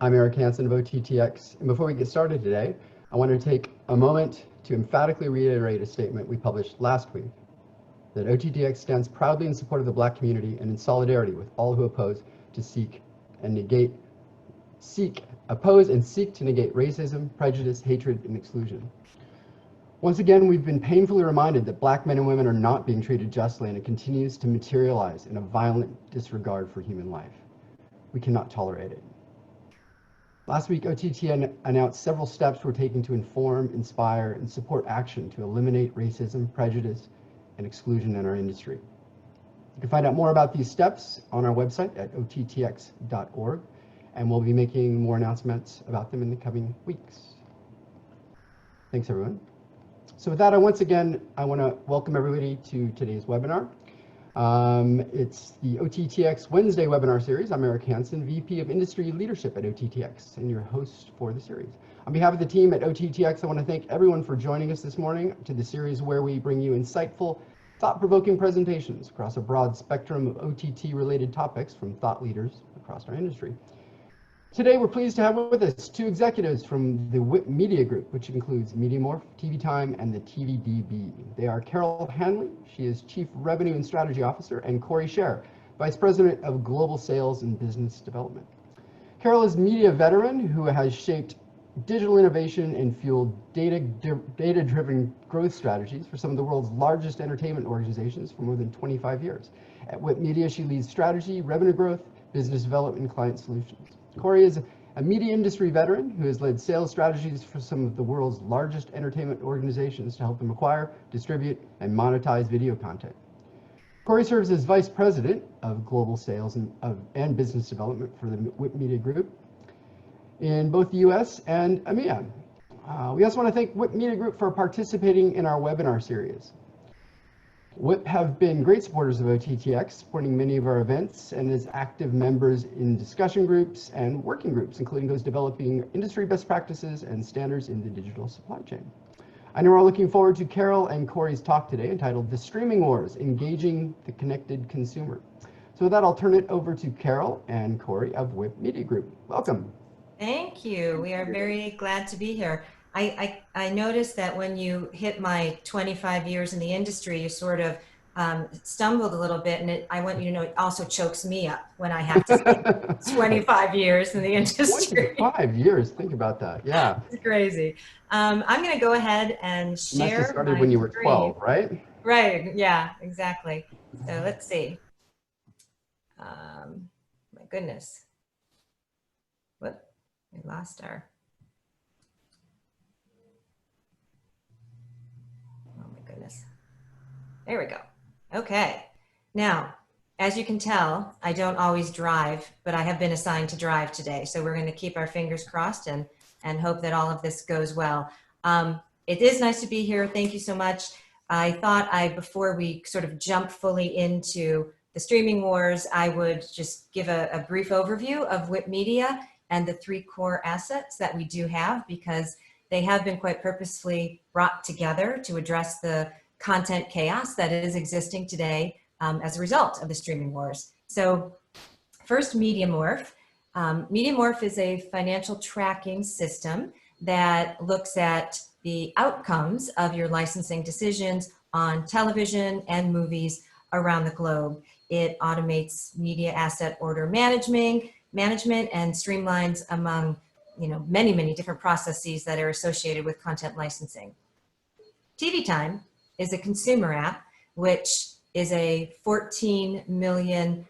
I'm Eric Hansen of OTT.X, and before we get started today, I want to take a moment to emphatically reiterate a statement we published last week, that OTT.X stands proudly in support of the Black community and in solidarity with all who oppose and seek to negate racism, prejudice, hatred, and exclusion. Once again, we've been painfully reminded that Black men and women are not being treated justly, and it continues to materialize in a violent disregard for human life. We cannot tolerate it. Last week, OTT announced several steps we're taking to inform, inspire, and support action to eliminate racism, prejudice, and exclusion in our industry. You can find out more about these steps on our website at OTT.X.org, and we'll be making more announcements about them in the coming weeks. Thanks, everyone. So with that, once again, I want to welcome everybody to today's webinar. It's the OTT.X Wednesday webinar series. I'm Eric Hansen, VP of Industry Leadership at OTT.X, and your host for the series. On behalf of the team at OTT.X, I want to thank everyone for joining us this morning to the series where we bring you insightful, thought-provoking presentations across a broad spectrum of OTT-related topics from thought leaders across our industry. Today, we're pleased to have with us two executives from the WIP Media Group, which includes MediaMorph, TV Time, and the TVDB. They are Carol Hanley, she is Chief Revenue and Strategy Officer, and Cory Sher, Vice President of Global Sales and Business Development. Carol is a media veteran who has shaped digital innovation and fueled data-driven growth strategies for some of the world's largest entertainment organizations for more than 25 years. At WIP Media, she leads strategy, revenue growth, business development, and client solutions. Cory is a media industry veteran who has led sales strategies for some of the world's largest entertainment organizations to help them acquire, distribute, and monetize video content. Cory serves as Vice President of Global Sales and Business Development for the WIP Media Group in both the US and EMEA. We also want to thank WIP Media Group for participating in our webinar series. WIP have been great supporters of OTT.X, supporting many of our events, and as active members in discussion groups and working groups, including those developing industry best practices and standards in the digital supply chain. I know we're all looking forward to Carol and Cory's talk today entitled The Streaming Wars, Engaging the Connected Consumer. So with that, I'll turn it over to Carol and Cory of WIP Media Group. Welcome. Thank you. We are very glad to be here. I noticed that when you hit my 25 years in the industry, you sort of stumbled a little bit, and I want you to know it also chokes me up when I have to say 25 years in the industry. 25 years, think about that, yeah. It's crazy. I'm going to go ahead and share. You must have started when you were 12, right? Right, yeah, exactly. So let's see. My goodness. What? We lost our. There we go. Okay. Now, as you can tell, I don't always drive, but I have been assigned to drive today. So we're going to keep our fingers crossed and hope that all of this goes well. It is nice to be here. Thank you so much. I thought before we sort of jump fully into the streaming wars, I would just give a brief overview of WIP Media and the three core assets that we do have, because they have been quite purposefully brought together to address the content chaos that is existing today as a result of the streaming wars. So first, MediaMorph. MediaMorph is a financial tracking system that looks at the outcomes of your licensing decisions on television and movies around the globe. It automates media asset order management and streamlines among many, many different processes that are associated with content licensing. TV Time is a consumer app, which is a 14 million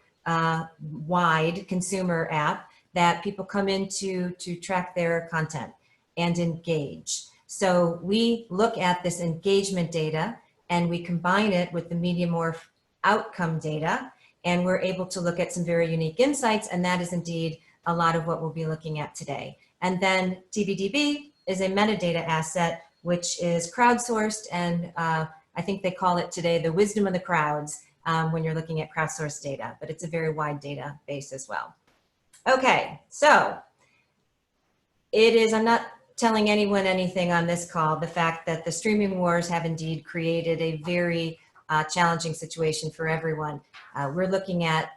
wide consumer app that people come into to track their content and engage. So we look at this engagement data and we combine it with the MediaMorph outcome data, and we're able to look at some very unique insights, and that is indeed a lot of what we'll be looking at today. And then TVDB is a metadata asset, which is crowdsourced, and I think they call it today the wisdom of the crowds when you're looking at crowdsourced data, but it's a very wide database as well. Okay, so I'm not telling anyone anything on this call, the fact that the streaming wars have indeed created a very challenging situation for everyone. We're looking at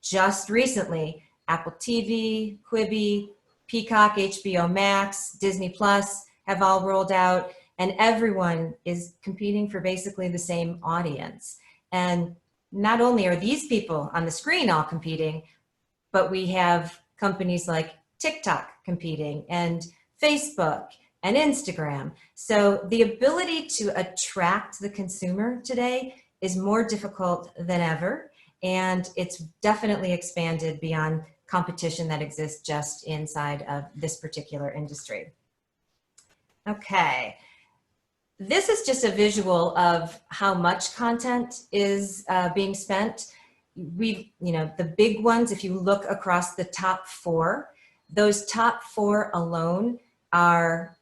just recently Apple TV, Quibi, Peacock, HBO Max, Disney Plus have all rolled out, and everyone is competing for basically the same audience. And not only are these people on the screen all competing, but we have companies like TikTok competing, and Facebook and Instagram. So the ability to attract the consumer today is more difficult than ever. And it's definitely expanded beyond competition that exists just inside of this particular industry. Okay. This is just a visual of how much content is being spent. The big ones, if you look across the top 4, those top 4 alone are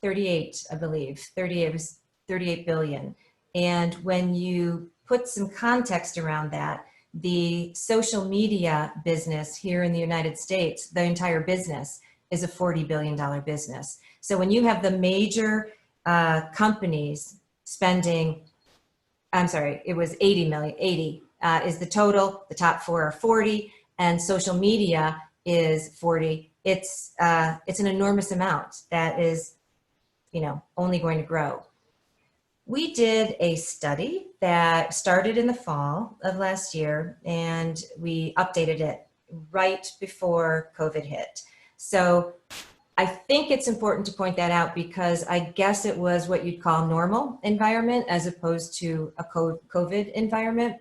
38, I believe, 38 billion. And when you put some context around that, the social media business here in the United States, the entire business is a $40 billion business. So when you have the major companies spending, I'm sorry, it was 80 million, 80 is the total, the top 4 are 40, and social media is 40. It's an enormous amount that is, only going to grow. We did a study that started in the fall of last year, and we updated it right before COVID hit. So I think it's important to point that out, because I guess it was what you'd call normal environment as opposed to a COVID environment.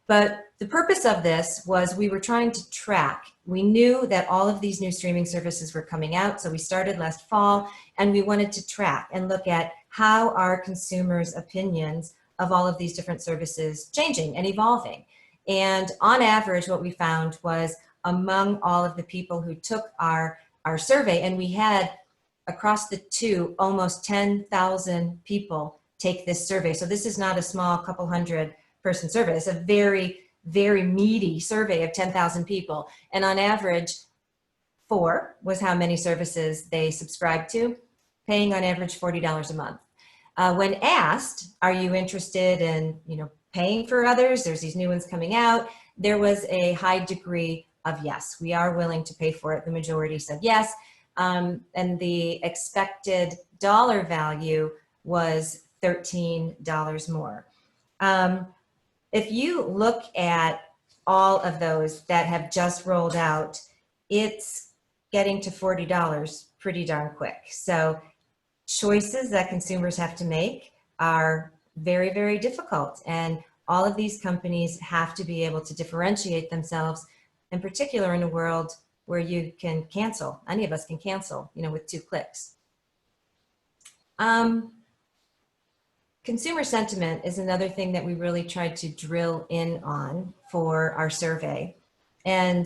But the purpose of this was we were trying to track. We knew that all of these new streaming services were coming out, so we started last fall, and we wanted to track and look at how are consumers' opinions of all of these different services changing and evolving. And on average, what we found was among all of the people who took our survey, and we had across the 2 almost 10,000 people take this survey. So this is not a small couple hundred person survey. It's a very, very meaty survey of 10,000 people. And on average, 4 was how many services they subscribed to, paying on average $40 a month. When asked, are you interested in paying for others? There's these new ones coming out. There was a high degree of yes, we are willing to pay for it. The majority said yes. And the expected dollar value was $13 more. If you look at all of those that have just rolled out, it's getting to $40 pretty darn quick. So choices that consumers have to make are very, very difficult. And all of these companies have to be able to differentiate themselves, in particular in a world where you can cancel. Any of us can cancel, with 2 clicks. Consumer sentiment is another thing that we really tried to drill in on for our survey. And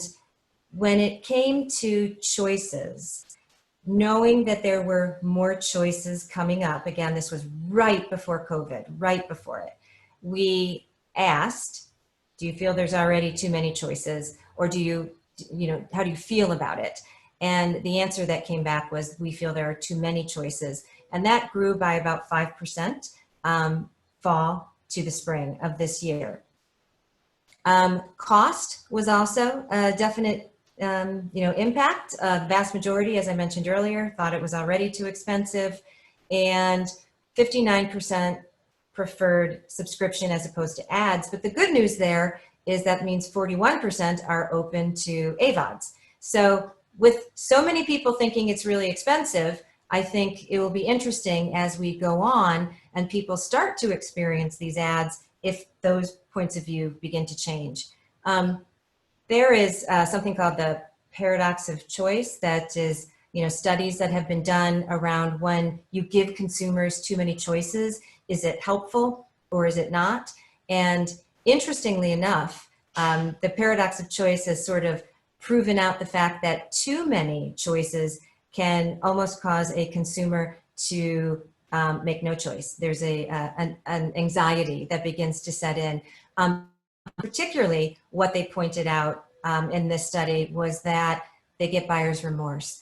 when it came to choices, knowing that there were more choices coming up, again, this was right before COVID, right before it, we asked, do you feel there's already too many choices, or do you, how do you feel about it? And the answer that came back was, we feel there are too many choices. And that grew by about 5%. Fall to the spring of this year. Cost was also a definite, impact. The vast majority, as I mentioned earlier, thought it was already too expensive, and 59% preferred subscription as opposed to ads. But the good news there is that means 41% are open to AVODs. So with so many people thinking it's really expensive, I think it will be interesting as we go on and people start to experience these ads if those points of view begin to change. There is something called the paradox of choice that is, studies that have been done around when you give consumers too many choices, is it helpful or is it not? And interestingly enough, the paradox of choice has sort of proven out the fact that too many choices can almost cause a consumer to make no choice. There's an anxiety that begins to set in. Particularly what they pointed out in this study was that they get buyer's remorse.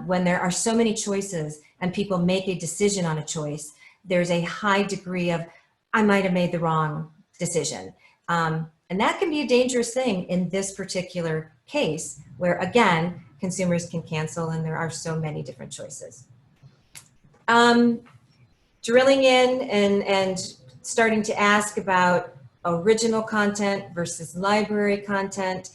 When there are so many choices and people make a decision on a choice, there's a high degree of, I might have made the wrong decision. And that can be a dangerous thing in this particular case, where again, consumers can cancel, and there are so many different choices. Drilling in and starting to ask about original content versus library content.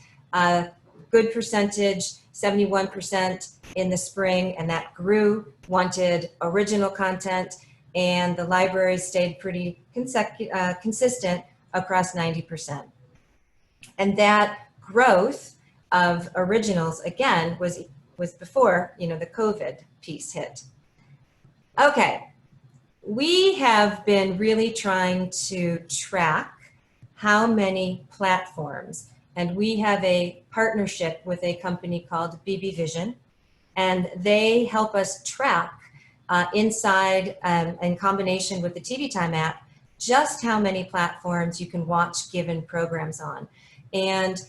Good percentage, 71% in the spring, and that grew, wanted original content, and the library stayed pretty consistent across 90%. And that growth of originals, again, was before, you know, the COVID piece hit. Okay, we have been really trying to track how many platforms, and we have a partnership with a company called bbVISION, and they help us track inside in combination with the TV Time app just how many platforms you can watch given programs on. And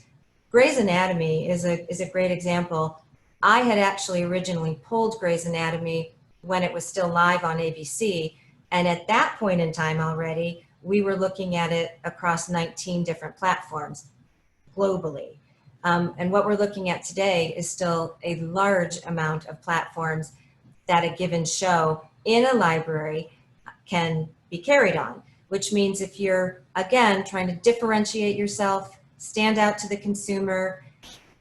Grey's Anatomy is a great example. I had actually originally pulled Grey's Anatomy when it was still live on ABC, and at that point in time already, we were looking at it across 19 different platforms globally. And what we're looking at today is still a large amount of platforms that a given show in a library can be carried on, which means if you're, again, trying to differentiate yourself, stand out to the consumer,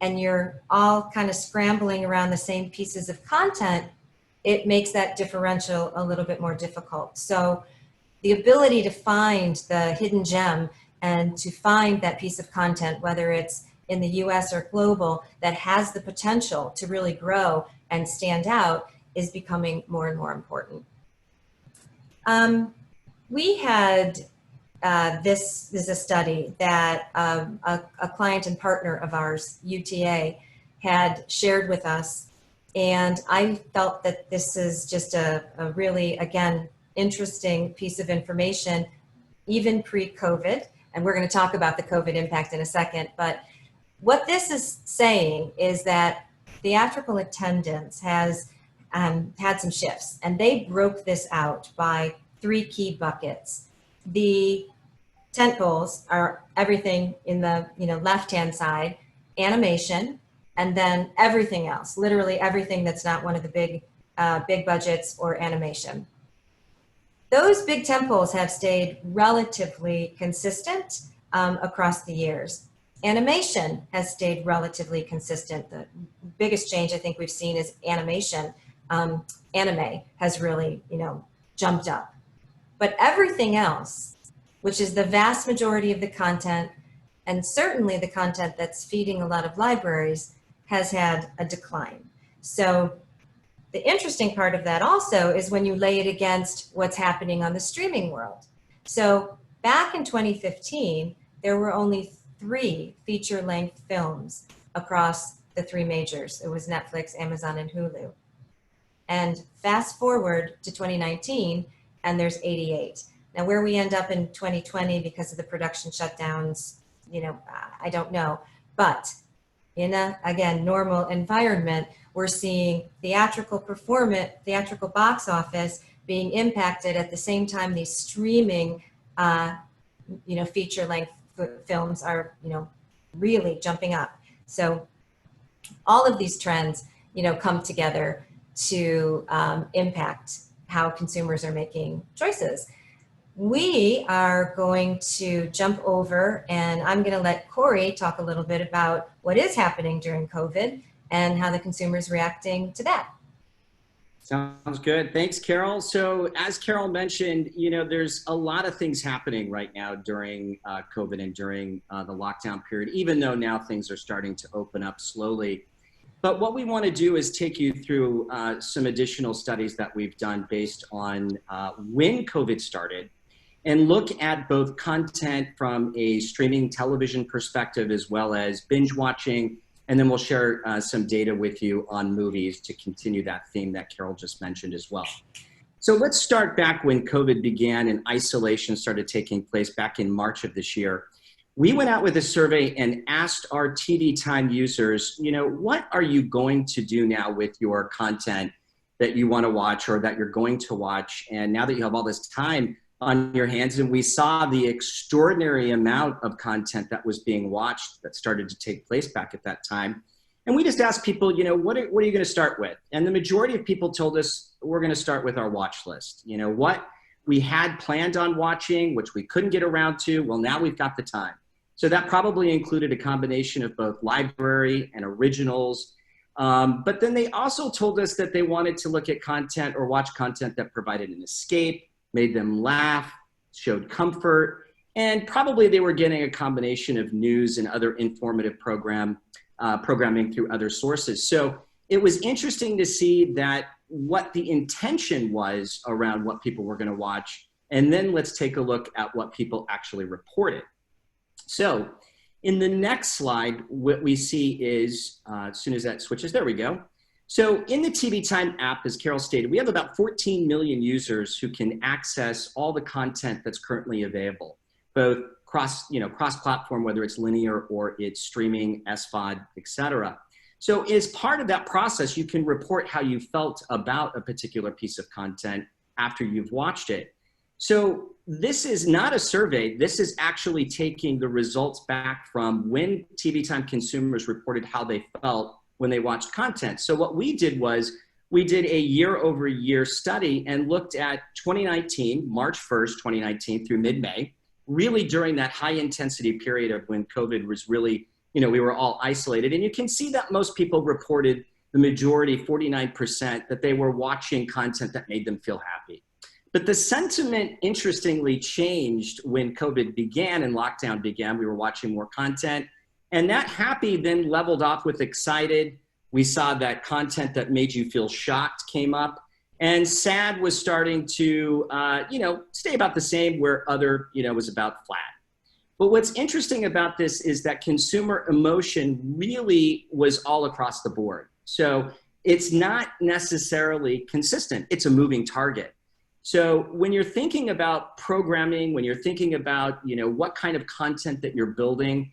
and you're all kind of scrambling around the same pieces of content, it makes that differential a little bit more difficult. So the ability to find the hidden gem and to find that piece of content, whether it's in the US or global, that has the potential to really grow and stand out, is becoming more and more important. We had, this is a study that a client and partner of ours, UTA, had shared with us. And I felt that this is just a really, again, interesting piece of information, even pre-COVID. And we're going to talk about the COVID impact in a second. But what this is saying is that theatrical attendance has had some shifts. And they broke this out by 3 key buckets. The tentpoles are everything in the left-hand side, animation, and then everything else, literally everything that's not one of the big budgets or animation. Those big tentpoles have stayed relatively consistent across the years. Animation has stayed relatively consistent. The biggest change I think we've seen is animation. Anime has really, jumped up. But everything else, which is the vast majority of the content, and certainly the content that's feeding a lot of libraries, has had a decline. So the interesting part of that also is when you lay it against what's happening on the streaming world. So back in 2015, there were only 3 feature-length films across the 3 majors. It was Netflix, Amazon, and Hulu. And fast forward to 2019, and there's 88. Now, where we end up in 2020 because of the production shutdowns, I don't know. But in a, again, normal environment, we're seeing theatrical box office being impacted at the same time these streaming, feature-length films are, really jumping up. So all of these trends, come together to impact how consumers are making choices. We are going to jump over, and I'm going to let Cory talk a little bit about what is happening during COVID and how the consumer is reacting to that. Sounds good. Thanks, Carol. So as Carol mentioned, there's a lot of things happening right now during COVID and during the lockdown period, even though now things are starting to open up slowly. But what we want to do is take you through some additional studies that we've done based on when COVID started, and look at both content from a streaming television perspective as well as binge watching. And then we'll share some data with you on movies to continue that theme that Carol just mentioned as well. So let's start back when COVID began and isolation started taking place back in March of this year. We went out with a survey and asked our TV Time users, what are you going to do now with your content that you want to watch or that you're going to watch? And now that you have all this time on your hands, and we saw the extraordinary amount of content that was being watched that started to take place back at that time, And we just asked people, what are you going to start with? And the majority of people told us, we're going to start with our watch list. What we had planned on watching, which we couldn't get around to, well, now we've got the time. So that probably included a combination of both library and originals. But then they also told us that they wanted to look at content or watch content that provided an escape, made them laugh, showed comfort, and probably they were getting a combination of news and other informative programming through other sources. So it was interesting to see that what the intention was around what people were going to watch. And then let's take a look at what people actually reported. So in the next slide, what we see is, as soon as that switches, there we go. So in the TV Time app, as Carol stated, we have about 14 million users who can access all the content that's currently available, both cross-platform, whether it's linear or it's streaming, SVOD, etc. So as part of that process, you can report how you felt about a particular piece of content after you've watched it. So this is not a survey. This is actually taking the results back from when TV Time consumers reported how they felt when they watched content. So what we did was we did a year-over-year study and looked at 2019, March 1st, 2019 through mid-May, really during that high intensity period of when COVID was really, we were all isolated. And you can see that most people reported, the majority, 49%, that they were watching content that made them feel happy. But the sentiment, interestingly, changed when COVID began and lockdown began. We were watching more content. And that happy then leveled off with excited. We saw that content that made you feel shocked came up. And sad was starting to, stay about the same, where other, was about flat. But what's interesting about this is that consumer emotion really was all across the board. So it's not necessarily consistent. It's a moving target. So when you're thinking about programming, when you're thinking about, what kind of content that you're building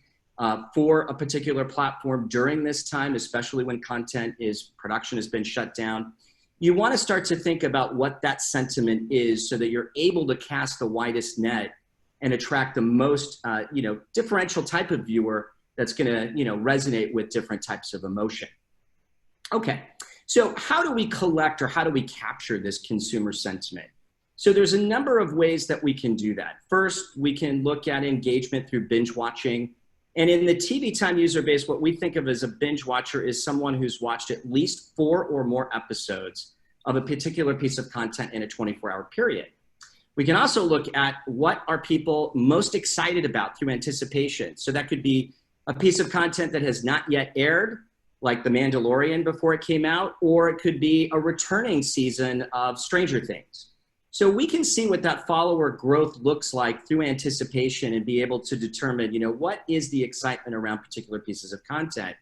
for a particular platform during this time, especially when production has been shut down, you want to start to think about what that sentiment is so that you're able to cast the widest net and attract the most, differential type of viewer that's going to, resonate with different types of emotion. Okay, so how do we collect or how do we capture this consumer sentiment? So there's a number of ways that we can do that. First, we can look at engagement through binge watching. And in the TV Time user base, what we think of as a binge watcher is someone who's watched at least 4 or more episodes of a particular piece of content in a 24-hour period. We can also look at what are people most excited about through anticipation. So that could be a piece of content that has not yet aired, like The Mandalorian before it came out, or it could be a returning season of Stranger Things. So we can see what that follower growth looks like through anticipation and be able to determine, what is the excitement around particular pieces of content.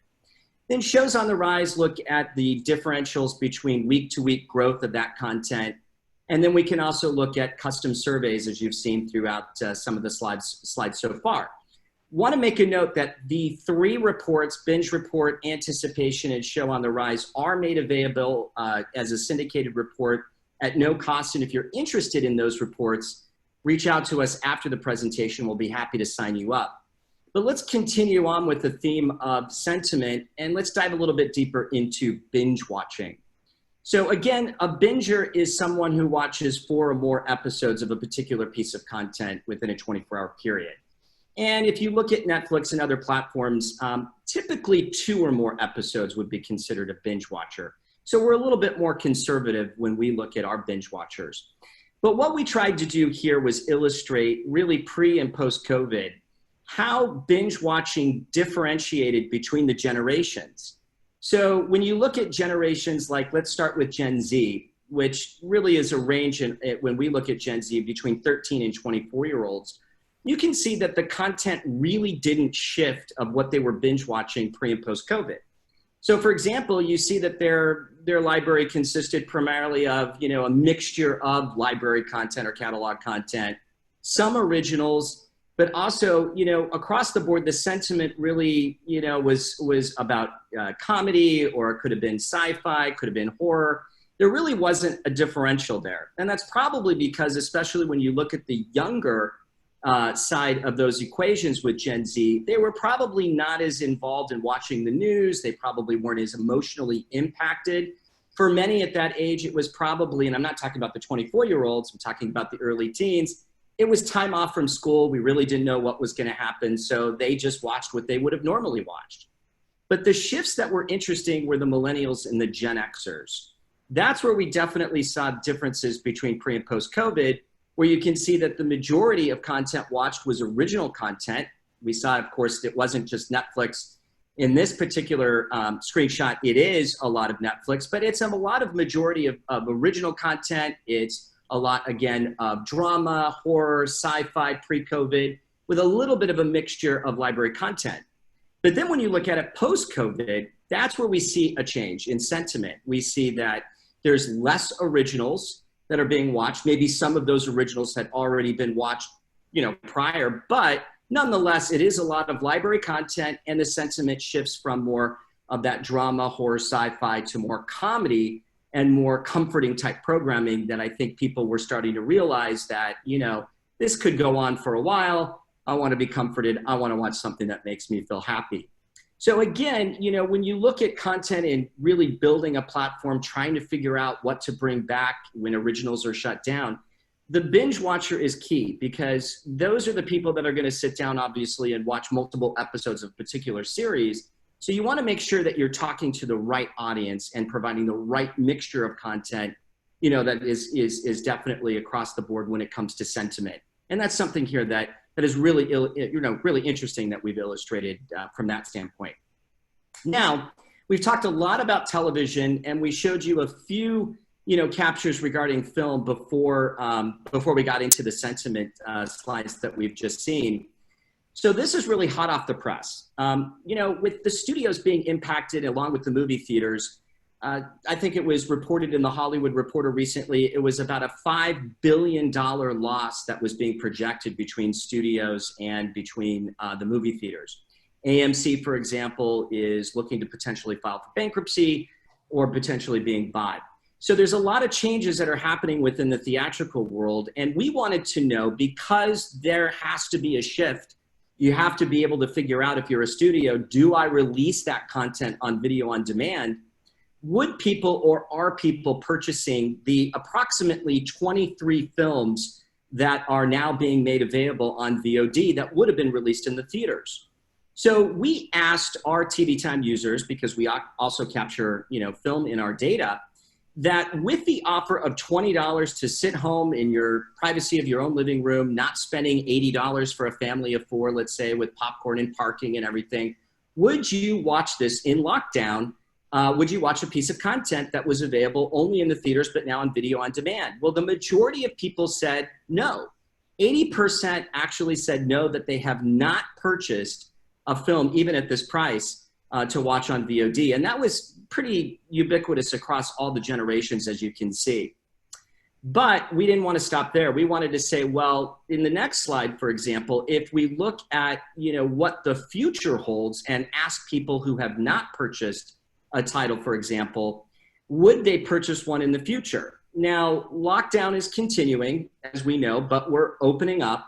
Then shows on the rise look at the differentials between week-to-week growth of that content. And then we can also look at custom surveys, as you've seen throughout some of the slides so far. Want to make a note that the 3 reports, binge report, anticipation, and show on the rise, are made available as a syndicated report at no cost. And if you're interested in those reports, reach out to us after the presentation. We'll be happy to sign you up. But let's continue on with the theme of sentiment, and let's dive a little bit deeper into binge watching. So again, a binger is someone who watches 4 or more episodes of a particular piece of content within a 24-hour period. And if you look at Netflix and other platforms, typically 2 or more episodes would be considered a binge watcher. So we're a little bit more conservative when we look at our binge watchers. But what we tried to do here was illustrate, really pre and post-COVID, how binge watching differentiated between the generations. So when you look at generations like, let's start with Gen Z, which really is a range when we look at Gen Z between 13 and 24-year-olds, you can see that the content really didn't shift of what they were binge watching pre and post-COVID. So for example, you see that their library consisted primarily of, a mixture of library content or catalog content, some originals, but also, across the board, the sentiment really, was about comedy, or it could have been sci-fi, could have been horror. There really wasn't a differential there. And that's probably because, especially when you look at the younger side of those equations with Gen Z, they were probably not as involved in watching the news. They probably weren't as emotionally impacted. For many at that age, it was probably, and I'm not talking about the 24-year-olds, I'm talking about the early teens, it was time off from school. We really didn't know what was going to happen, so they just watched what they would have normally watched. But the shifts that were interesting were the millennials and the Gen Xers. That's where we definitely saw differences between pre and post-COVID, where you can see that the majority of content watched was original content. We saw, of course, it wasn't just Netflix. In this particular screenshot, it is a lot of Netflix, but it's a lot of majority of original content. It's a lot, again, of drama, horror, sci-fi, pre-COVID, with a little bit of a mixture of library content. But then when you look at it post-COVID, that's where we see a change in sentiment. We see that there's less originals that are being watched. Maybe some of those originals had already been watched, prior, but nonetheless, it is a lot of library content, and the sentiment shifts from more of that drama, horror, sci-fi to more comedy and more comforting type programming that I think people were starting to realize that, this could go on for a while. I want to be comforted. I want to watch something that makes me feel happy. So again, when you look at content and really building a platform, trying to figure out what to bring back when originals are shut down, the binge watcher is key, because those are the people that are going to sit down, obviously, and watch multiple episodes of a particular series. So you want to make sure that you're talking to the right audience and providing the right mixture of content, that is definitely across the board when it comes to sentiment. And that's something here that is really, really interesting that we've illustrated from that standpoint. Now, we've talked a lot about television, and we showed you a few captures regarding film before we got into the sentiment slides that we've just seen. So this is really hot off the press. With the studios being impacted along with the movie theaters, I think it was reported in the Hollywood Reporter recently, it was about a $5 billion loss that was being projected between studios and between the movie theaters. AMC, for example, is looking to potentially file for bankruptcy or potentially being bought. So there's a lot of changes that are happening within the theatrical world, and we wanted to know, because there has to be a shift, you have to be able to figure out, if you're a studio, do I release that content on video on demand? Would people, or are people, purchasing the approximately 23 films that are now being made available on VOD that would have been released in the theaters? So we asked our TV Time users, because we also capture film in our data, that with the offer of $20 to sit home in your privacy of your own living room, not spending $80 for a family of 4, let's say, with popcorn and parking and everything, would you watch this in lockdown? Would you watch a piece of content that was available only in the theaters but now on video on demand? Well, the majority of people said no. 80% actually said no, that they have not purchased a film, even at this price, to watch on VOD. And that was pretty ubiquitous across all the generations, as you can see. But we didn't want to stop there. We wanted to say, well, in the next slide, for example, if we look at what the future holds and ask people who have not purchased a title, for example, would they purchase one in the future? Now, lockdown is continuing, as we know, but we're opening up.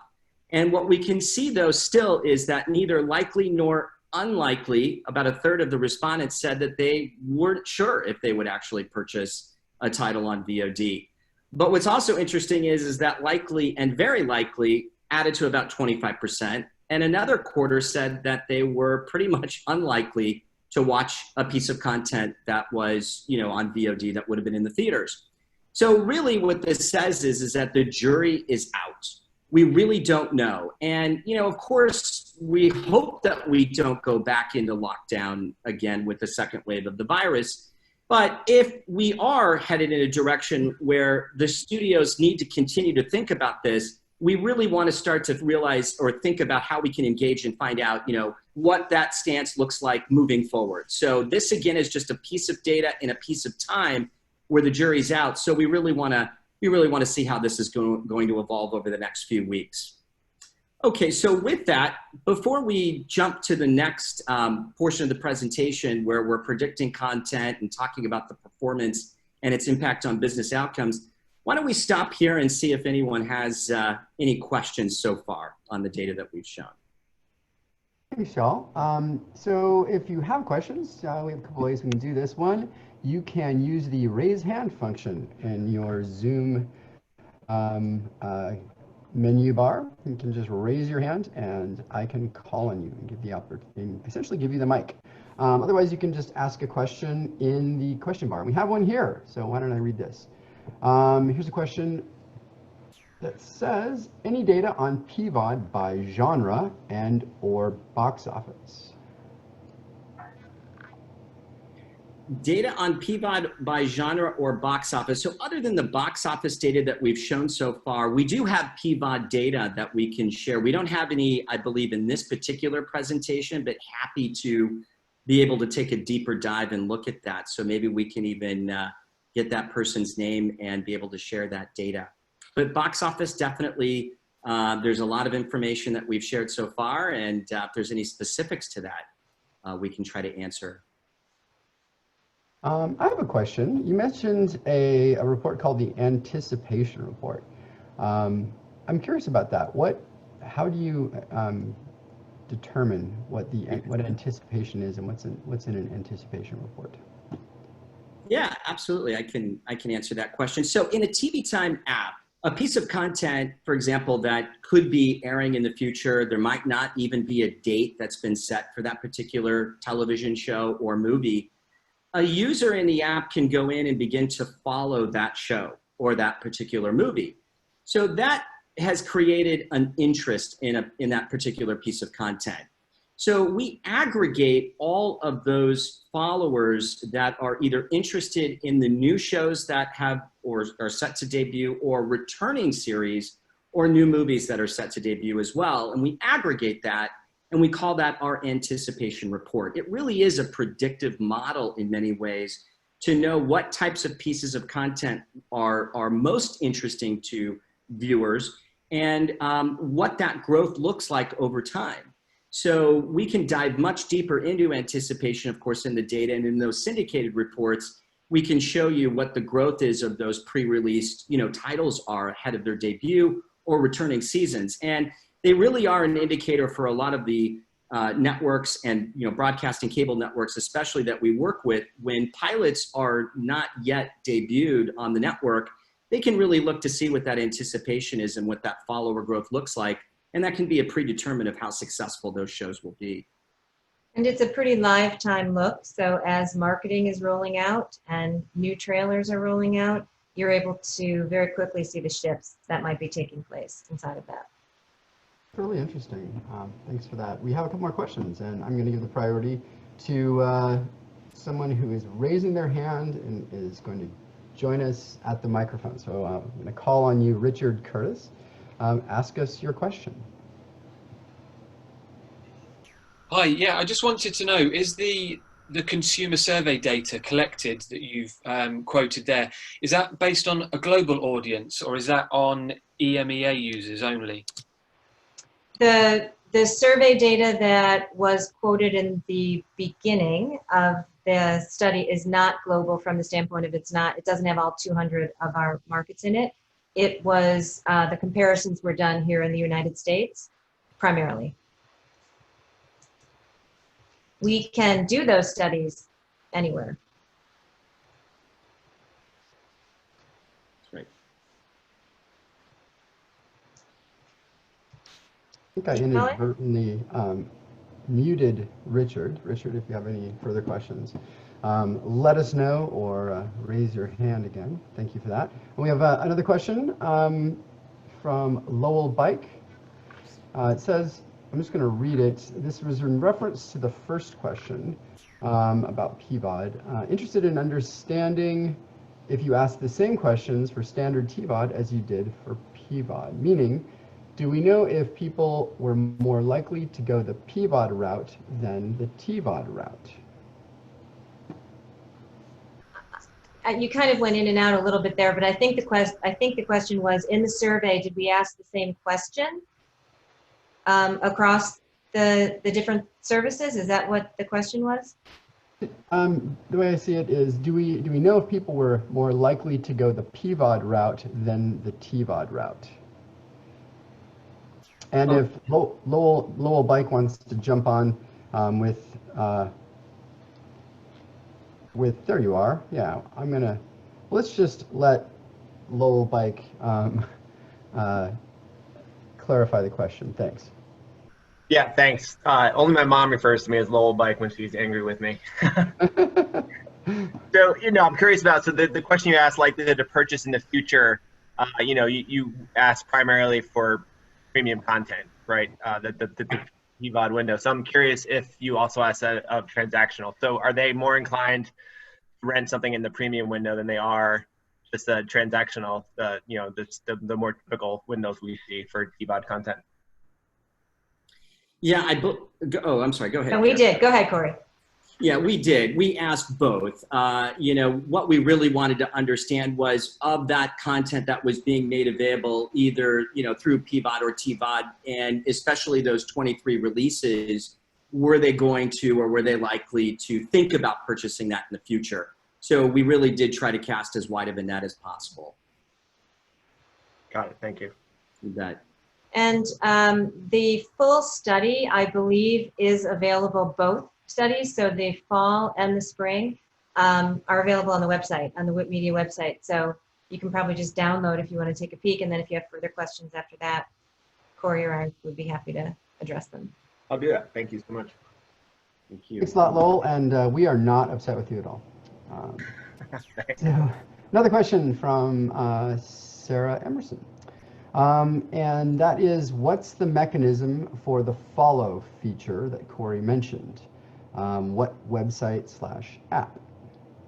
And what we can see, though, still is that neither likely nor unlikely, about a third of the respondents said that they weren't sure if they would actually purchase a title on VOD. But what's also interesting is that likely and very likely added to about 25%. And another quarter said that they were pretty much unlikely to watch a piece of content that was, on VOD that would have been in the theaters. So really what this says is that the jury is out. We really don't know. And, of course, we hope that we don't go back into lockdown again with the second wave of the virus. But if we are headed in a direction where the studios need to continue to think about this, we really want to start to realize or think about how we can engage and find out, what that stance looks like moving forward. So this, again, is just a piece of data in a piece of time where the jury's out. So we really want to see how this is going to evolve over the next few weeks. Okay, so with that, before we jump to the next portion of the presentation where we're predicting content and talking about the performance and its impact on business outcomes, why don't we stop here and see if anyone has any questions so far on the data that we've shown. Thanks, y'all. So if you have questions, we have a couple ways we can do this. One, you can use the raise hand function in your Zoom menu bar. You can just raise your hand and I can call on you and give the opportunity, essentially give you the mic. Otherwise, you can just ask a question in the question bar. We have one here, so why don't I read this? Here's a question that says, any data on PVOD by genre and or box office? Data on PVOD by genre or box office. So other than the box office data that we've shown so far, we do have PVOD data that we can share. We don't have any, I believe, in this particular presentation, but happy to be able to take a deeper dive and look at that. So maybe we can even get that person's name and be able to share that data. But box office, definitely, there's a lot of information that we've shared so far, and if there's any specifics to that, we can try to answer. I have a question. You mentioned a report called the anticipation report. I'm curious about that. How do you determine what anticipation is and what's in an anticipation report? Yeah, absolutely. I can answer that question. So in a TV Time app, a piece of content, for example, that could be airing in the future, there might not even be a date that's been set for that particular television show or movie. A user in the app can go in and begin to follow that show or that particular movie. So that has created an interest in that particular piece of content. So we aggregate all of those followers that are either interested in the new shows that have or are set to debut, or returning series or new movies that are set to debut as well. And we aggregate that and we call that our anticipation report. It really is a predictive model in many ways to know what types of pieces of content are most interesting to viewers and what that growth looks like over time. So we can dive much deeper into anticipation, of course, in the data, and in those syndicated reports, we can show you what the growth is of those pre-released, titles are ahead of their debut or returning seasons. And they really are an indicator for a lot of the networks and broadcasting cable networks, especially that we work with. When pilots are not yet debuted on the network, they can really look to see what that anticipation is and what that follower growth looks like. And that can be a predeterminant of how successful those shows will be. And it's a pretty live time look. So as marketing is rolling out and new trailers are rolling out, you're able to very quickly see the shifts that might be taking place inside of that. Really interesting. Thanks for that. We have a couple more questions, and I'm going to give the priority to someone who is raising their hand and is going to join us at the microphone. So I'm going to call on you, Richard Curtis. Ask us your question. Hi, yeah, I just wanted to know, is the consumer survey data collected that you've quoted there, is that based on a global audience or is that on EMEA users only? The survey data that was quoted in the beginning of the study is not global from the standpoint of it doesn't have all 200 of our markets in it. It was, the comparisons were done here in the United States, primarily. We can do those studies anywhere. That's right. I think I inadvertently muted Richard. Richard, if you have any further questions, let us know or raise your hand again. Thank you for that. And we have another question from Lowell Bike. It says, I'm just going to read it. This was in reference to the first question about PVOD. Interested in understanding if you asked the same questions for standard TVOD as you did for PVOD, meaning, do we know if people were more likely to go the PVOD route than the TVOD route? You kind of went in and out a little bit there, but I think the question was, in the survey, did we ask the same question across the different services? Is that what the question was? The way I see it is, do we know if people were more likely to go the PVOD route than the TVOD route? And if Lowell Bike wants to jump on with there you are. Yeah, let's just let Lowell Bike clarify the question. Thanks. Yeah, thanks. Only my mom refers to me as Lowell Bike when she's angry with me. So, I'm curious about, so the question you asked, likelihood to purchase in the future, you asked primarily for premium content, right? The PVOD window. So I'm curious if you also asked that of transactional. So are they more inclined to rent something in the premium window than they are just the transactional, the more typical windows we see for PVOD content? Yeah, I'm sorry, go ahead. And we did. Go ahead, Cory. Yeah, we did. We asked both. What we really wanted to understand was of that content that was being made available either, through PVOD or TVOD, and especially those 23 releases, were they going to or were they likely to think about purchasing that in the future? So we really did try to cast as wide of a net as possible. Got it. Thank you. You bet. And the full study, I believe, is available, both studies, so the fall and the spring are available on the website, on the WIP Media website. So you can probably just download if you want to take a peek, and then if you have further questions after that, Cory or I would be happy to address them. I'll do that. Thank you so much. Thank you. Thanks a lot, Lowell, and we are not upset with you at all. So another question from Sarah Emerson. And that is, what's the mechanism for the follow feature that Cory mentioned? What website/app?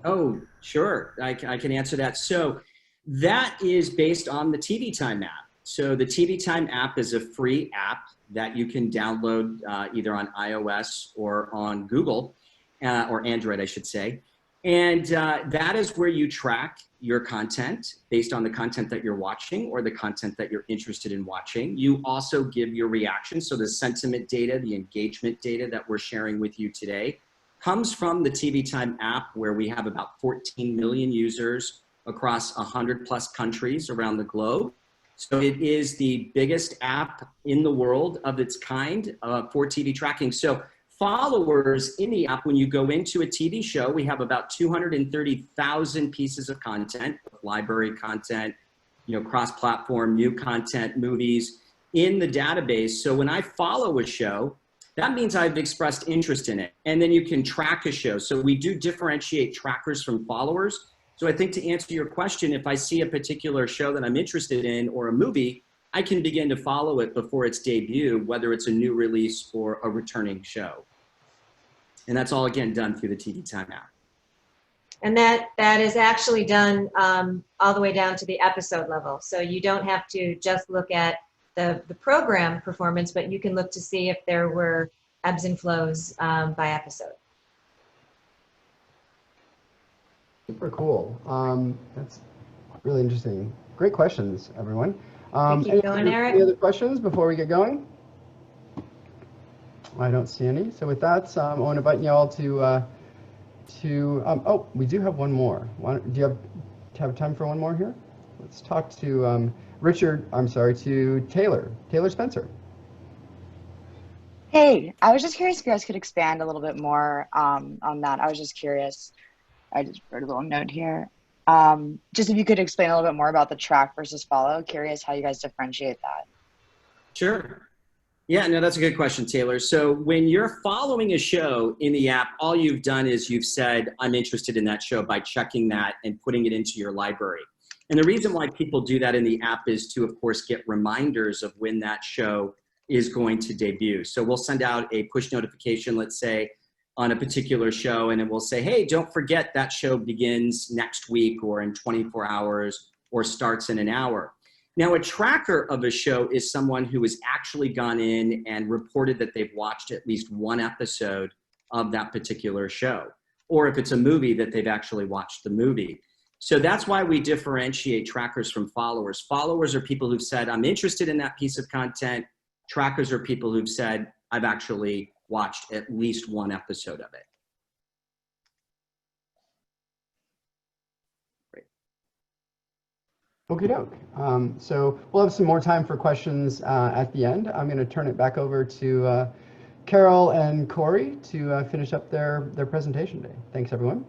Oh, sure. I can answer that. So that is based on the TV Time app. So the TV Time app is a free app that you can download either on iOS or on Google, or Android, I should say. And that is where you track your content based on the content that you're watching or the content that you're interested in watching. You also give your reactions. So the sentiment data, the engagement data that we're sharing with you today comes from the TV Time app, where we have about 14 million users across 100+ countries around the globe. So it is the biggest app in the world of its kind for TV tracking. So followers in the app, when you go into a TV show, we have about 230,000 pieces of content, library content, cross-platform, new content, movies in the database. So when I follow a show, that means I've expressed interest in it. And then you can track a show. So we do differentiate trackers from followers. So I think, to answer your question, if I see a particular show that I'm interested in or a movie, I can begin to follow it before its debut, whether it's a new release or a returning show. And that's all, again, done through the TV Time app. And that is actually done all the way down to the episode level. So you don't have to just look at the program performance, but you can look to see if there were ebbs and flows by episode. Super cool. That's really interesting. Great questions, everyone. Keep going, Eric. Any other questions before we get going? I don't see any. So with that, I want to invite you all oh, we do have one more. Do you have time for one more here? Let's talk to to Taylor Spencer. Hey, I was just curious if you guys could expand a little bit more on that. I was just curious. I just wrote a little note here. Just if you could explain a little bit more about the track versus follow. Curious how you guys differentiate that. Sure. Yeah, no, that's a good question, Taylor. So when you're following a show in the app, all you've done is you've said, I'm interested in that show, by checking that and putting it into your library. And the reason why people do that in the app is to, of course, get reminders of when that show is going to debut. So we'll send out a push notification, let's say, on a particular show, and it will say, hey, don't forget that show begins next week or in 24 hours or starts in an hour. Now, a tracker of a show is someone who has actually gone in and reported that they've watched at least one episode of that particular show. Or if it's a movie, that they've actually watched the movie. So that's why we differentiate trackers from followers. Followers are people who've said, I'm interested in that piece of content. Trackers are people who've said, I've actually watched at least one episode of it. Okie doke. So we'll have some more time for questions at the end. I'm going to turn it back over to Carol and Cory to finish up their presentation today. Thanks, everyone.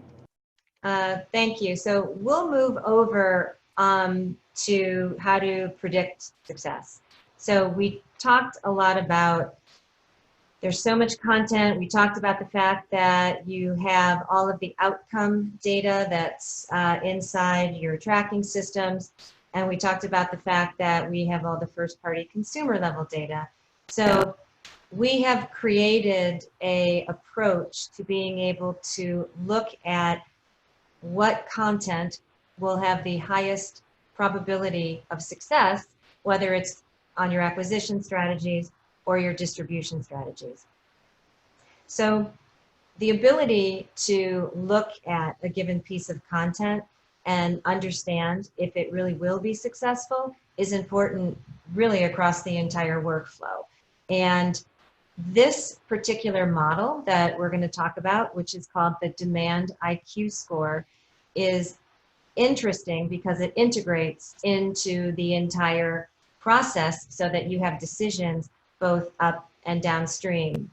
Thank you. So we'll move over to how to predict success. So we talked a lot about there's so much content. We talked about the fact that you have all of the outcome data that's inside your tracking systems. And we talked about the fact that we have all the first-party consumer level data. So we have created an approach to being able to look at what content will have the highest probability of success, whether it's on your acquisition strategies or your distribution strategies. So the ability to look at a given piece of content and understand if it really will be successful is important really across the entire workflow. And this particular model that we're going to talk about, which is called the Demand IQ score, is interesting because it integrates into the entire process so that you have decisions both up and downstream.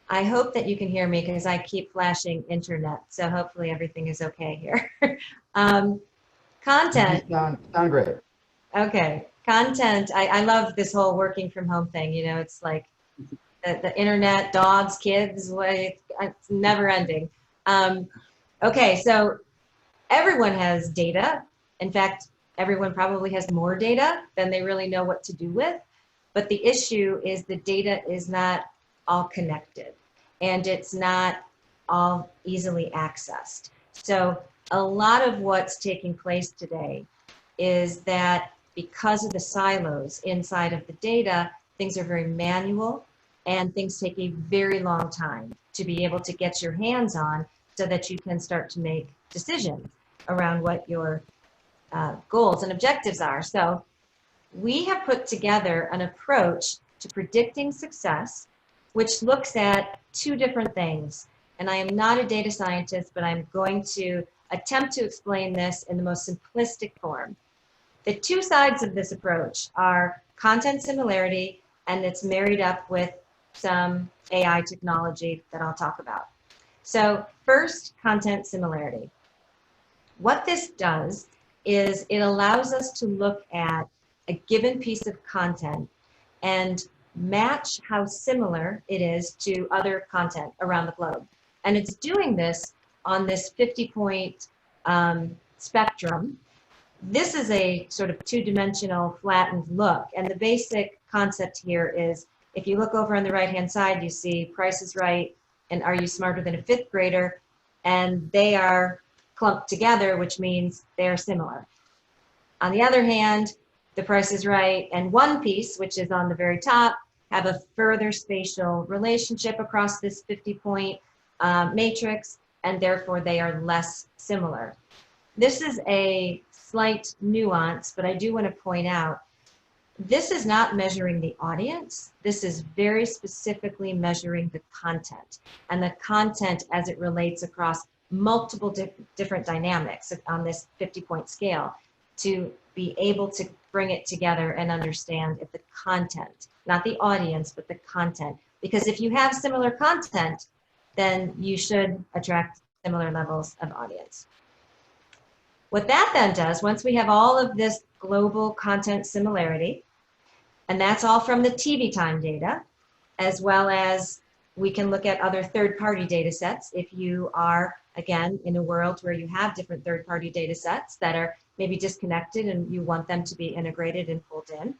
I hope that you can hear me because I keep flashing internet, so hopefully everything is okay here. Content. Sound great. Okay, content. I love this whole working from home thing. You know, it's like the internet, dogs, kids, it's never ending. Okay, so everyone has data. In fact, everyone probably has more data than they really know what to do with. But the issue is the data is not all connected and it's not all easily accessed. So a lot of what's taking place today is that because of the silos inside of the data, things are very manual and things take a very long time to be able to get your hands on so that you can start to make decisions around what your goals and objectives are. So we have put together an approach to predicting success, which looks at two different things. And I am not a data scientist, but I'm going to attempt to explain this in the most simplistic form. The two sides of this approach are content similarity, and it's married up with some AI technology that I'll talk about. So first, content similarity. What this does is it allows us to look at a given piece of content and match how similar it is to other content around the globe. And it's doing this on this 50-point spectrum. This is a sort of two-dimensional flattened look. And the basic concept here is if you look over on the right-hand side, you see Price is Right and Are You Smarter Than a Fifth Grader? And they are clumped together, which means they're similar. On the other hand, The Price is Right and One Piece, which is on the very top, have a further spatial relationship across this 50-point matrix, and therefore they are less similar. This is a slight nuance, but I do want to point out, this is not measuring the audience. This is very specifically measuring the content, and the content as it relates across multiple different dynamics on this 50-point scale to be able to bring it together and understand if the content, not the audience, but the content. Because if you have similar content, then you should attract similar levels of audience. What that then does, once we have all of this global content similarity, and that's all from the TV time data, as well as we can look at other third-party data sets if you are, again, in a world where you have different third-party data sets that are maybe disconnected and you want them to be integrated and pulled in.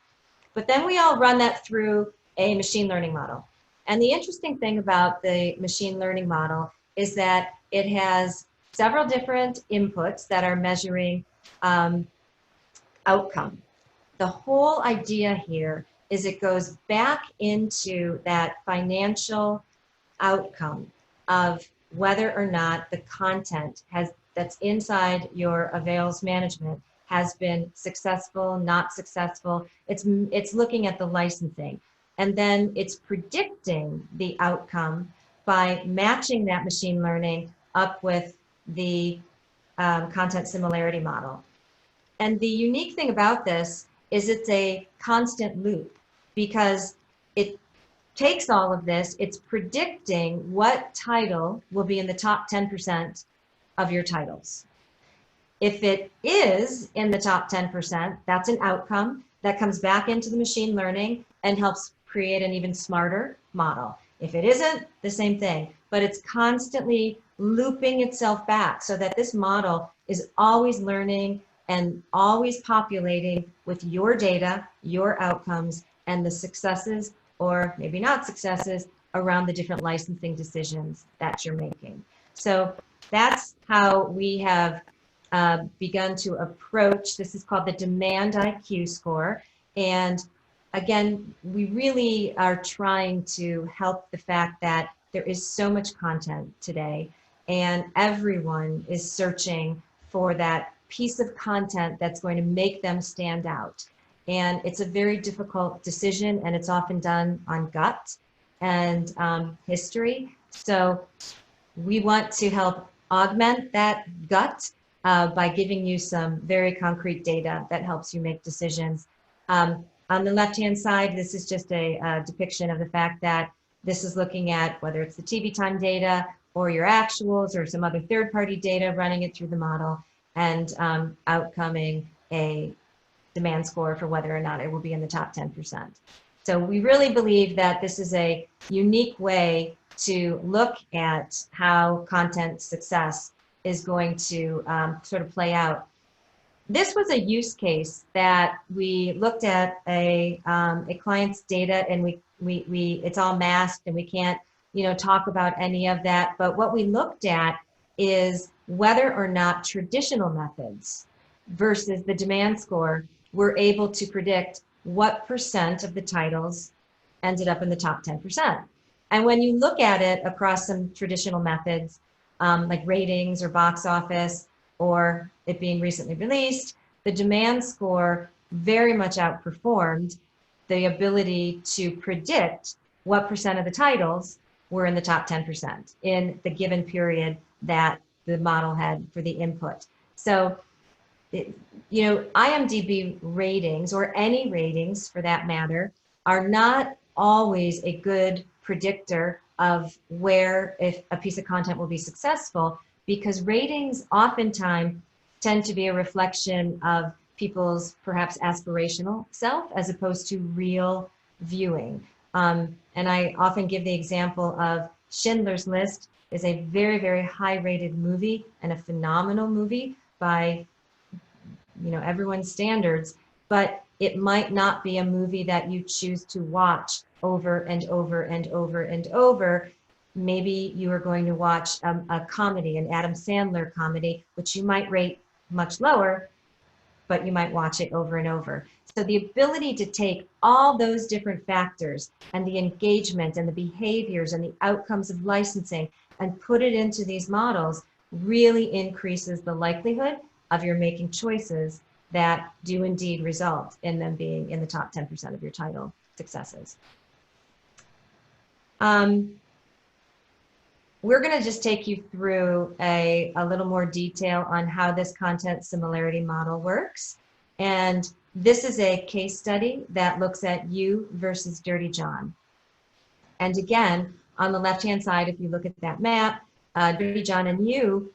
But then we all run that through a machine learning model. And the interesting thing about the machine learning model is that it has several different inputs that are measuring outcome. The whole idea here is it goes back into that financial outcome of whether or not the content that's inside your avails management has been successful, not successful. It's looking at the licensing. And then it's predicting the outcome by matching that machine learning up with the content similarity model. And the unique thing about this is it's a constant loop, because it takes all of this, it's predicting what title will be in the top 10% of your titles. If it is in the top 10%, that's an outcome that comes back into the machine learning and helps create an even smarter model. If it isn't, the same thing, but it's constantly looping itself back so that this model is always learning and always populating with your data, your outcomes, and the successes, or maybe not successes, around the different licensing decisions that you're making. So that's how we have begun to approach. This is called the Demand IQ score. And again, we really are trying to help the fact that there is so much content today, and everyone is searching for that piece of content that's going to make them stand out. And it's a very difficult decision, and it's often done on gut and history. So we want to help augment that gut by giving you some very concrete data that helps you make decisions. On the left-hand side, this is just a depiction of the fact that this is looking at whether it's the TV time data or your actuals or some other third-party data, running it through the model, and outcoming a demand score for whether or not it will be in the top 10%. So we really believe that this is a unique way to look at how content success is going to sort of play out. This was a use case that we looked at a client's data, and we it's all masked and we can't talk about any of that. But what we looked at is whether or not traditional methods versus the demand score were able to predict what % of the titles ended up in the top 10%. And when you look at it across some traditional methods, like ratings or box office, or it being recently released, the demand score very much outperformed the ability to predict what % of the titles were in the top 10% in the given period that the model had for the input. So, IMDb ratings, or any ratings for that matter, are not always a good predictor of where if a piece of content will be successful, because ratings oftentimes tend to be a reflection of people's perhaps aspirational self as opposed to real viewing. And I often give the example of Schindler's List is a very, very high rated movie and a phenomenal movie by everyone's standards, but it might not be a movie that you choose to watch over and over and over and over. Maybe you are going to watch a comedy, an Adam Sandler comedy, which you might rate much lower, but you might watch it over and over. So the ability to take all those different factors and the engagement and the behaviors and the outcomes of licensing and put it into these models really increases the likelihood of your making choices that do indeed result in them being in the top 10% of your title successes. We're going to just take you through a little more detail on how this content similarity model works. And this is a case study that looks at You versus Dirty John. And again, on the left-hand side, if you look at that map, Dirty John and You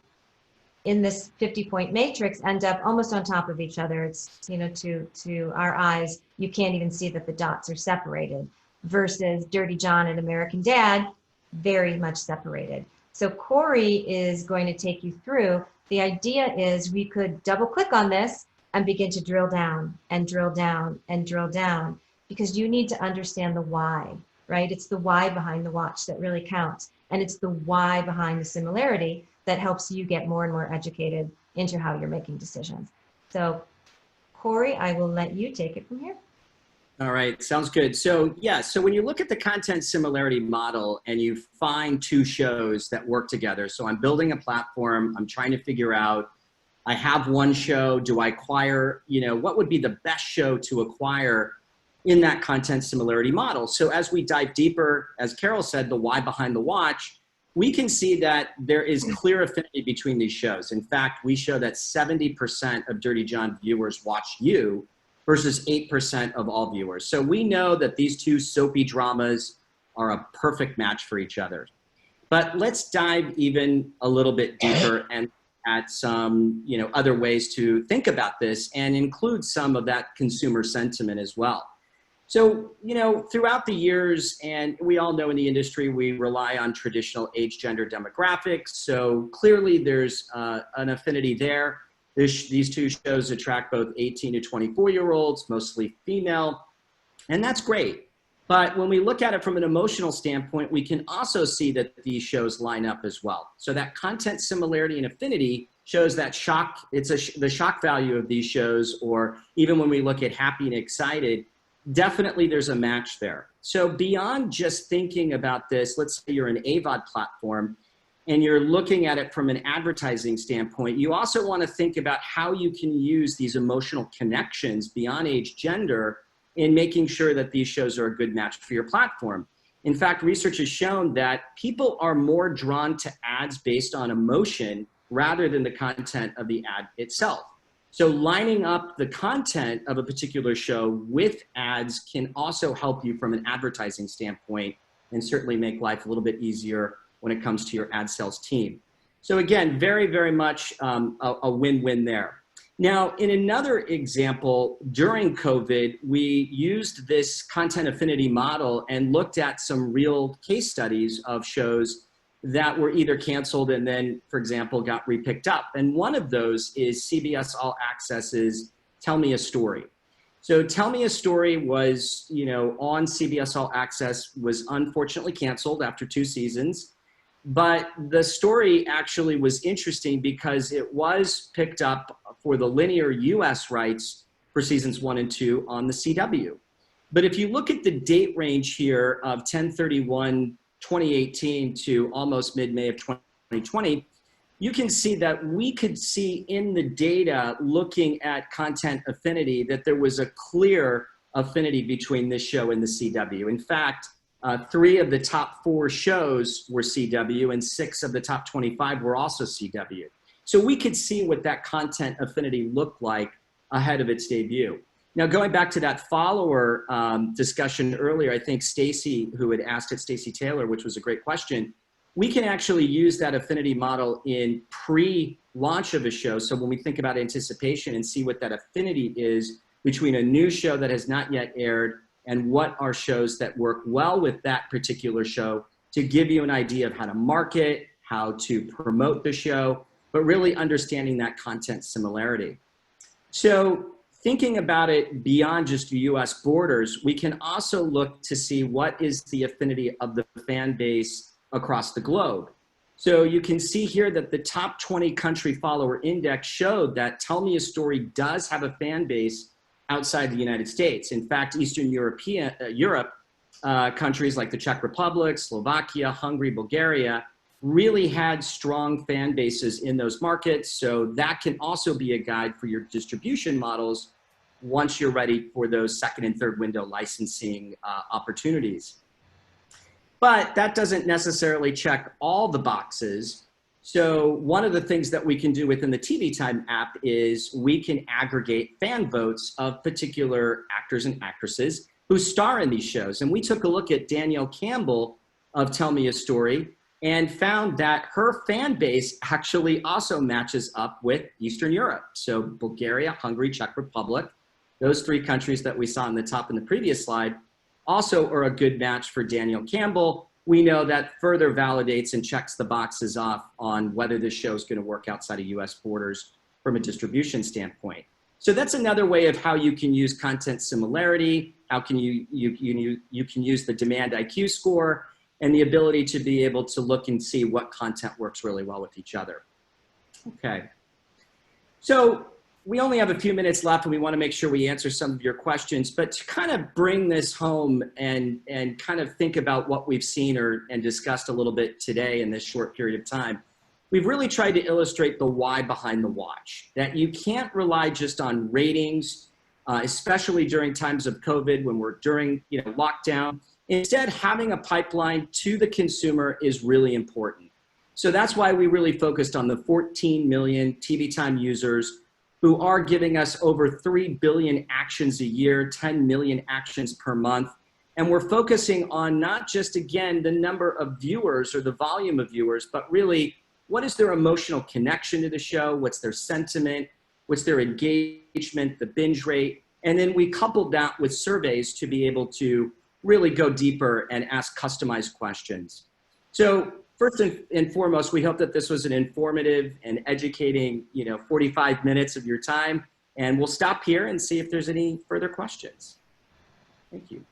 in this 50-point matrix end up almost on top of each other. It's, to our eyes, you can't even see that the dots are separated, versus Dirty John and American Dad, very much separated. So Cory is going to take you through. The idea is we could double click on this and begin to drill down and drill down and drill down, because you need to understand the why, right? It's the why behind the watch that really counts. And it's the why behind the similarity that helps you get more and more educated into how you're making decisions. So Cory, I will let you take it from here. All right, sounds good. So yeah, so when you look at the content similarity model and you find two shows that work together, so I'm building a platform, I'm trying to figure out, I have one show, do I acquire, what would be the best show to acquire in that content similarity model? So as we dive deeper, as Carol said, the why behind the watch, we can see that there is clear affinity between these shows. In fact, we show that 70% of Dirty John viewers watch You versus 8% of all viewers. So we know that these two soapy dramas are a perfect match for each other. But let's dive even a little bit deeper and at some, other ways to think about this and include some of that consumer sentiment as well. So, throughout the years, and we all know in the industry, we rely on traditional age, gender demographics. So clearly there's an affinity there. These two shows attract both 18 to 24-year-olds, mostly female, and that's great. But when we look at it from an emotional standpoint, we can also see that these shows line up as well. So that content similarity and affinity shows that the shock value of these shows, or even when we look at happy and excited, definitely there's a match there. So beyond just thinking about this, let's say you're an AVOD platform and you're looking at it from an advertising standpoint, you also want to think about how you can use these emotional connections beyond age, gender, in making sure that these shows are a good match for your platform. In fact, research has shown that people are more drawn to ads based on emotion rather than the content of the ad itself. So lining up the content of a particular show with ads can also help you from an advertising standpoint and certainly make life a little bit easier when it comes to your ad sales team. So again, very, very much a win-win there. Now, in another example, during COVID, we used this content affinity model and looked at some real case studies of shows that were either canceled and then, for example, got repicked up. And one of those is CBS All Access's Tell Me a Story. So Tell Me a Story was, on CBS All Access, was unfortunately canceled after 2 seasons. But the story actually was interesting because it was picked up for the linear US rights for seasons 1 and 2 on the CW. But if you look at the date range here of 10/31/2018 to almost mid-May of 2020, you can see that we could see in the data looking at content affinity that there was a clear affinity between this show and the CW. In fact, 3 of the top 4 shows were CW and 6 of the top 25 were also CW. So we could see what that content affinity looked like ahead of its debut. Now, going back to that follower discussion earlier, I think Stacy, who had asked it, Stacy Taylor, which was a great question, we can actually use that affinity model in pre-launch of a show. So when we think about anticipation and see what that affinity is between a new show that has not yet aired and what are shows that work well with that particular show, to give you an idea of how to market, how to promote the show, but really understanding that content similarity. So thinking about it beyond just US borders, we can also look to see what is the affinity of the fan base across the globe. So you can see here that the top 20 country follower index showed that Tell Me a Story does have a fan base outside the United States. In fact, Eastern Europe countries like the Czech Republic, Slovakia, Hungary, Bulgaria really had strong fan bases in those markets. So that can also be a guide for your distribution models once you're ready for those second and third window licensing opportunities. But that doesn't necessarily check all the boxes. So one of the things that we can do within the TV Time app is we can aggregate fan votes of particular actors and actresses who star in these shows. And we took a look at Danielle Campbell of Tell Me a Story and found that her fan base actually also matches up with Eastern Europe. So Bulgaria, Hungary, Czech Republic, those 3 countries that we saw on the top in the previous slide also are a good match for Danielle Campbell. We know that further validates and checks the boxes off on whether this show is going to work outside of US borders from a distribution standpoint. So that's another way of how you can use content similarity, how can you can use the demand IQ score and the ability to be able to look and see what content works really well with each other. Okay. So we only have a few minutes left and we want to make sure we answer some of your questions, but to kind of bring this home and kind of think about what we've seen and discussed a little bit today in this short period of time, we've really tried to illustrate the why behind the watch, that you can't rely just on ratings, especially during times of COVID when we're during lockdown Instead, having a pipeline to the consumer is really important. So that's why we really focused on the 14 million TV time users who are giving us over 3 billion actions a year, 10 million actions per month. And we're focusing on not just, again, the number of viewers or the volume of viewers, but really what is their emotional connection to the show? What's their sentiment? What's their engagement, the binge rate? And then we coupled that with surveys to be able to really go deeper and ask customized questions. So first and foremost, we hope that this was an informative and educating, 45 minutes of your time. And we'll stop here and see if there's any further questions. Thank you.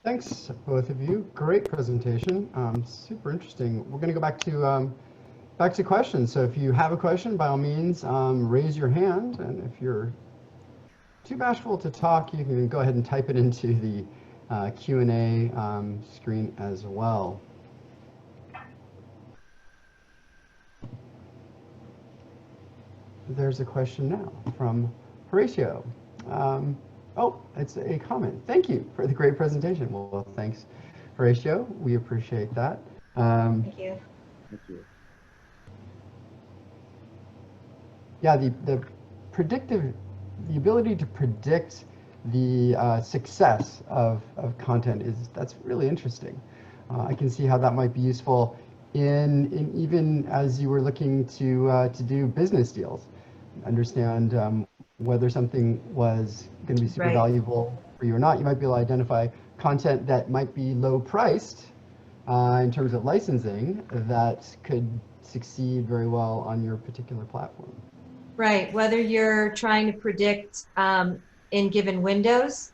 Thanks, both of you. Great presentation. Super interesting. We're going to go back to questions. So if you have a question, by all means, raise your hand. And if you're too bashful to talk, you can go ahead and type it into the Q&A screen as well. There's a question now from Horatio. Oh, it's a comment. Thank you for the great presentation. Well, thanks, Horatio. We appreciate that. Thank you. Thank you. Yeah, the ability to predict the success of content that's really interesting. I can see how that might be useful in even as you were looking to do business deals. Understand whether something was going to be super valuable for you or not. You might be able to identify content that might be low priced in terms of licensing that could succeed very well on your particular platform. Right, whether you're trying to predict in given windows,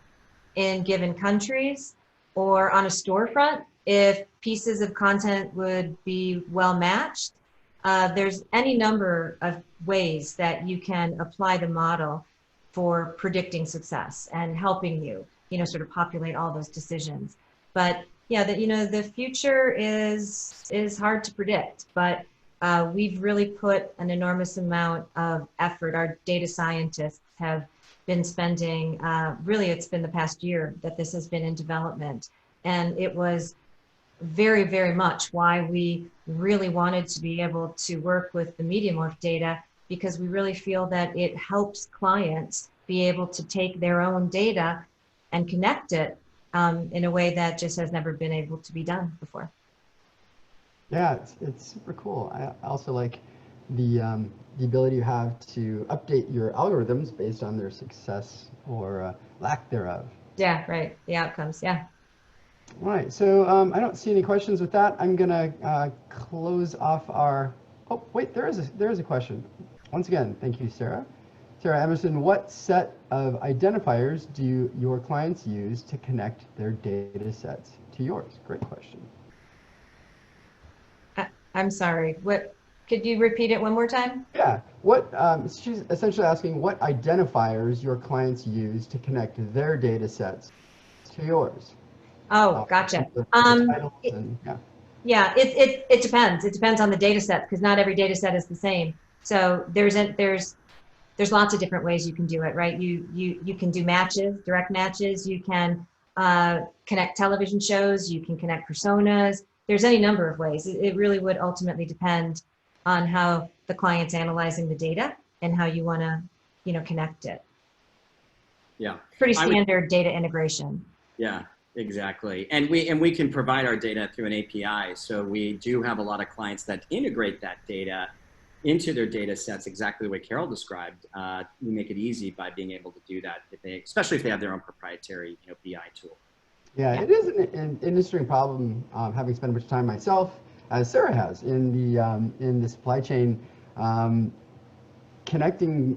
in given countries, or on a storefront, if pieces of content would be well matched. There's any number of ways that you can apply the model for predicting success and helping you, sort of populate all those decisions. But yeah, the future is hard to predict, but we've really put an enormous amount of effort. Our data scientists have been spending, really it's been the past year that this has been in development. And it was very, very much why we really wanted to be able to work with the MediaMorph data, because we really feel that it helps clients be able to take their own data and connect it in a way that just has never been able to be done before. Yeah, it's super cool. I also like the ability you have to update your algorithms based on their success or lack thereof. Yeah, right. The outcomes, yeah. All right, so I don't see any questions with that. I'm gonna close off our, oh wait, there is a question. Once again, thank you, Sarah. Sarah Emerson, what set of identifiers do your clients use to connect their data sets to yours? Great question. I'm sorry, what, could you repeat it one more time? Yeah, she's essentially asking what identifiers your clients use to connect their data sets to yours. Oh, gotcha. Yeah, it depends. It depends on the data set, because not every data set is the same. So there's lots of different ways you can do it, right? You can do matches, direct matches. You can connect television shows. You can connect personas. There's any number of ways. It really would ultimately depend on how the client's analyzing the data and how you want to, connect it. Yeah. Pretty standard data integration. Yeah. Exactly. And we can provide our data through an API. So we do have a lot of clients that integrate that data into their data sets exactly the way Carol described. We make it easy by being able to do that, especially if they have their own proprietary BI tool. Yeah, it is an interesting problem, having spent much time myself, as Sarah has, in the supply chain, connecting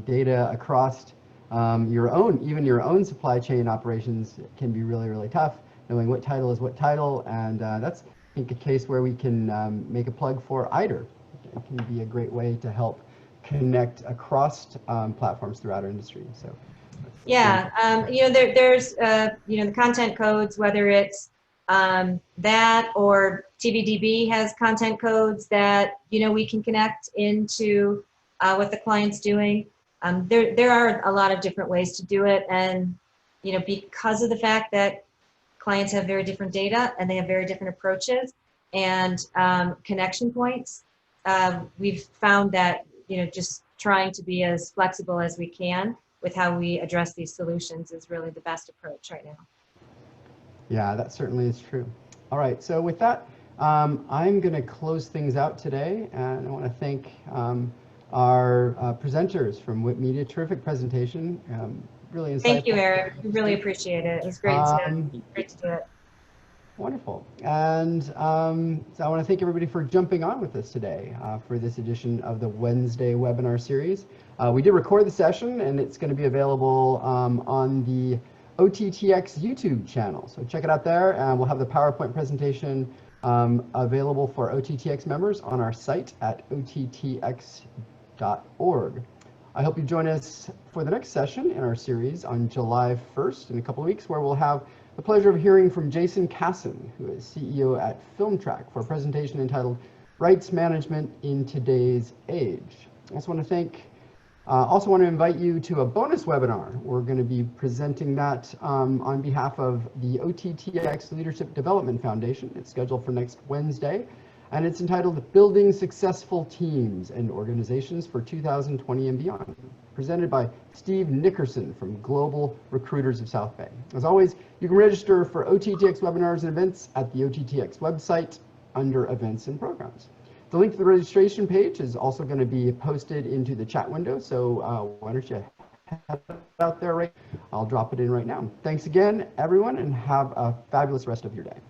data across your own supply chain operations can be really, really tough, knowing what title is what title. And that's, I think, a case where we can make a plug for IDER. It can be a great way to help connect across platforms throughout our industry. So, yeah, there's the content codes, whether it's that or TVDB has content codes that we can connect into what the client's doing. There are a lot of different ways to do it, and because of the fact that clients have very different data and they have very different approaches and connection points. We've found that, just trying to be as flexible as we can with how we address these solutions is really the best approach right now. Yeah, that certainly is true. All right, so with that, I'm going to close things out today, and I want to thank our presenters from WIP Media. Terrific presentation, really insightful. Thank you, Eric. We really appreciate it. It was great to do it. Wonderful. And so I want to thank everybody for jumping on with us today for this edition of the Wednesday webinar series. We did record the session, and it's going to be available on the OTT.X YouTube channel. So check it out there, and we'll have the PowerPoint presentation available for OTT.X members on our site at OTT.X.org. I hope you join us for the next session in our series on July 1st in a couple of weeks, where we'll have the pleasure of hearing from Jason Casson, who is CEO at FilmTrack, for a presentation entitled Rights Management in Today's Age. I also want to invite you to a bonus webinar. We're going to be presenting that on behalf of the OTT.X Leadership Development Foundation. It's scheduled for next Wednesday, and it's entitled Building Successful Teams and Organizations for 2020 and Beyond, presented by Steve Nickerson from Global Recruiters of South Bay. As always, you can register for OTT.X webinars and events at the OTT.X website under Events and Programs. The link to the registration page is also going to be posted into the chat window, so why don't you head out there I'll drop it in right now. Thanks again, everyone, and have a fabulous rest of your day.